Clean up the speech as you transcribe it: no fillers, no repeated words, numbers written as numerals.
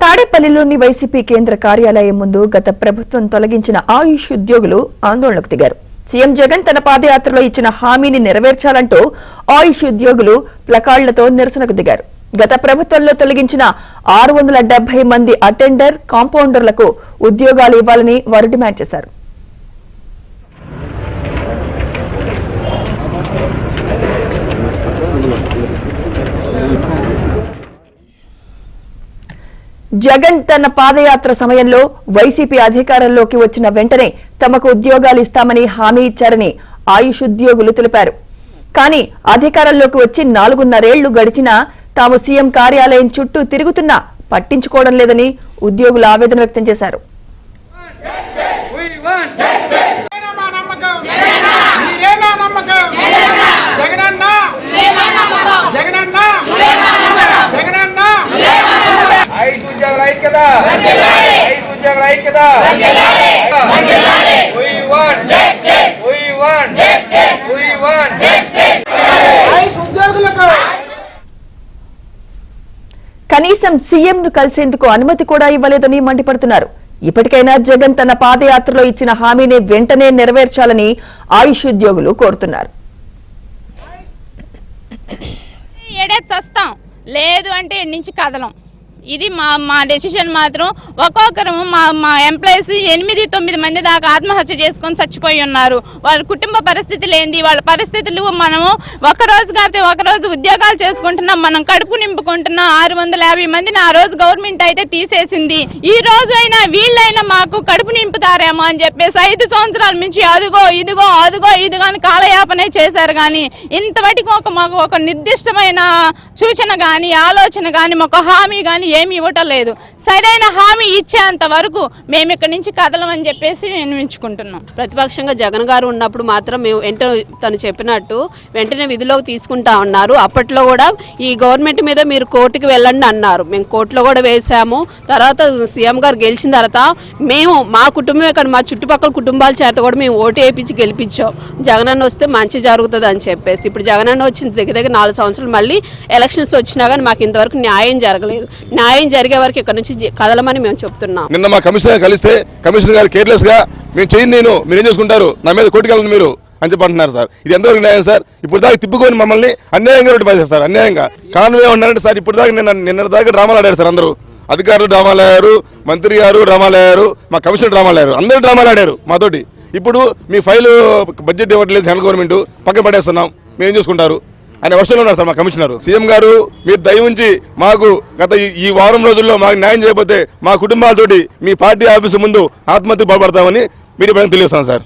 తాడేపల్లిలోని వైసీపీ కేంద్ర కార్యాలయం ముందు గత ప్రభుత్వం తొలగించిన ఆయుష్ ఉద్యోగులు ఆందోళనకు దిగారు. సీఎం జగన్ తన పాదయాత్రలో ఇచ్చిన హామీని నెరవేర్చాలంటూ ఆయుష్ ఉద్యోగులు ప్లకార్డులతో నిరసనకు దిగారు. గత ప్రభుత్వంలో తొలగించిన 670 మంది అటెండర్, కాంపౌండర్లకు ఉద్యోగాలు ఇవ్వాలని వారు డిమాండ్ చేశారు. జగన్ తన పాదయాత్ర సమయంలో వైసీపీ అధికారంలోకి వచ్చిన వెంటనే తమకు ఉద్యోగాలు ఇస్తామని హామీ ఇచ్చారని ఆయుష్ ఉద్యోగులు తెలిపారు. కానీ అధికారంలోకి వచ్చి 4.5 ఏళ్లు గడిచినా తాము సీఎం కార్యాలయం చుట్టూ తిరుగుతున్నా పట్టించుకోవడం లేదని ఉద్యోగులు ఆవేదన వ్యక్తం చేశారు. కనీసం సీఎంను కలిసేందుకు అనుమతి కూడా ఇవ్వలేదని మండిపడుతున్నారు. ఇప్పటికైనా జగన్ తన పాదయాత్రలో ఇచ్చిన హామీని వెంటనే నెరవేర్చాలని ఆయుష్ ఉద్యోగులు కోరుతున్నారు. లేదు అంటే నుంచి కదలం. ఇది మా డెసిషన్. మాత్రం ఒక్కొక్కరు మా ఎంప్లాయీస్ 8-9 మంది దాకా ఆత్మహత్య చేసుకొని చచ్చిపోయి ఉన్నారు. వాళ్ళ కుటుంబ పరిస్థితులు ఏంది, వాళ్ళ పరిస్థితులు మనము ఒకరోజు కాకపోతే ఒకరోజు ఉద్యోగాలు చేసుకుంటున్నాం, మనం కడుపు నింపుకుంటున్నాం. 650 మందిని ఆ రోజు గవర్నమెంట్ అయితే తీసేసింది. ఈ రోజు అయినా వీళ్ళైనా మాకు కడుపు నింపుతారేమో అని చెప్పేసి 5 సంవత్సరాల నుంచి అదుగో ఇదిగో అని కాలయాపనే చేశారు. కానీ ఇంతవరకు మాకు ఒక నిర్దిష్టమైన సూచన కానీ ఆలోచన కానీ మాకు హామీ కానీ ఏమి ఇవ్వటం లేదు. సరైన హామీ ఇచ్చేంత వరకు మేము ఇక్కడి నుంచి కదలమని చెప్పేసి విన్నవించుకుంటున్నాం. ప్రతిపక్షంగా జగన్ గారు ఉన్నప్పుడు మాత్రం మేము తను చెప్పినట్టు వెంటనే విధిలోకి తీసుకుంటా ఉన్నారు. అప్పట్లో కూడా ఈ గవర్నమెంట్ మీద మీరు కోర్టుకు వెళ్ళండి అన్నారు. మేము కోర్టులో కూడా వేసాము. తర్వాత సీఎం గారు గెలిచిన తర్వాత మేము మా కుటుంబమే కానీ మా చుట్టుపక్కల కుటుంబాల చేత కూడా మేము ఓటు వేయించి గెలిపించాం. జగనన్న వస్తే మంచి జరుగుతుంది అని చెప్పేసి. ఇప్పుడు జగనన్న వచ్చిన దగ్గర 4 సంవత్సరాలు మళ్ళీ ఎలక్షన్స్ వచ్చినా కానీ మాకు ఇంతవరకు న్యాయం జరగలేదు. న్యాయం జరిగే వరకు ఇక్కడ నుంచి కదలమని మేము చెప్తున్నాం. నిన్న మా కమిషనర్ కలిస్తే కమిషనర్ గారు కేర్లెస్ గా మేము చేయండి, మీరు ఏం చేసుకుంటారు, నా మీద కోర్టుకెళ్ళండి మీరు అని చెప్పంటున్నారు సార్. ఇది ఎంతవరకు న్యాయం సార్? ఇప్పుడు దాకా తిప్పుకొని మమ్మల్ని అన్యాయంగా రోడ్డు పనిచేస్తారు. అన్యాయంగా కారణం ఏమన్నారంటే సార్, ఇప్పుడు దాకా నిన్న దాకా డ్రామాలు ఆడారు సార్. అందరూ అధికారులు డ్రామాలు ఆడారు, మంత్రి గారు డ్రామాలు ఆడారు, మా కమిషనర్ డ్రామాలు ఆడారు, అందరూ డ్రామాలు ఆడారు మాతోటి. ఇప్పుడు మీ ఫైలు బడ్జెట్ ఇవ్వట్లేదు సెంట్రల్ గవర్నమెంట్, పక్కన పడేస్తున్నాం, మీరు ఏం చేసుకుంటారు ఆయన వర్షంలో ఉన్నారు సార్ మా కమిషనర్. సీఎం గారు మీరు దయ ఉంచి మాకు గత ఈ వారం రోజుల్లో మాకు న్యాయం చేయకపోతే మా కుటుంబాలతోటి మీ పార్టీ ఆఫీసు ముందు ఆత్మహత్య పాల్పడతామని మీరు తెలియజేస్తాను సార్.